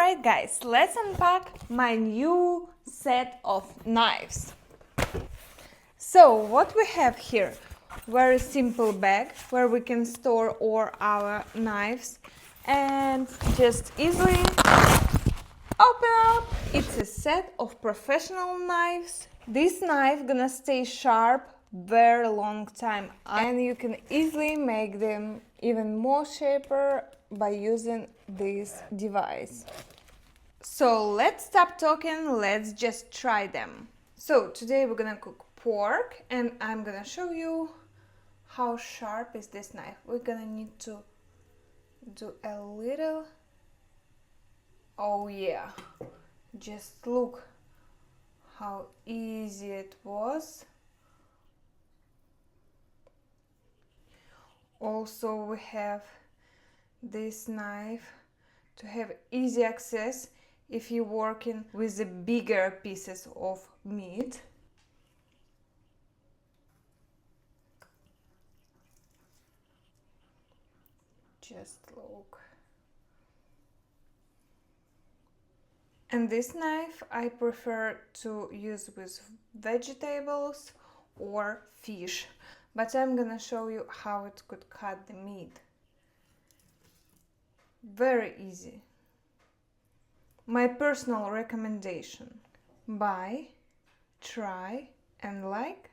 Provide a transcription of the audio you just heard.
Alright guys, let's unpack my new set of knives. So what we have here, very simple bag where we can store all our knives and just easily open up. It's a set of professional knives. This knife gonna stay sharp very long time and you can easily make them even more sharper by using this device. So let's stop talking, let's just try them. So today we're gonna cook pork and I'm gonna show you how sharp is this knife. We're gonna need to do a little. Oh yeah, just look how easy it was. Also we have this knife to have easy access if you're working with the bigger pieces of meat. Just look. And this knife I prefer to use with vegetables or fish, but I'm gonna show you how it could cut the meat. Very easy. My personal recommendation: buy, try and like.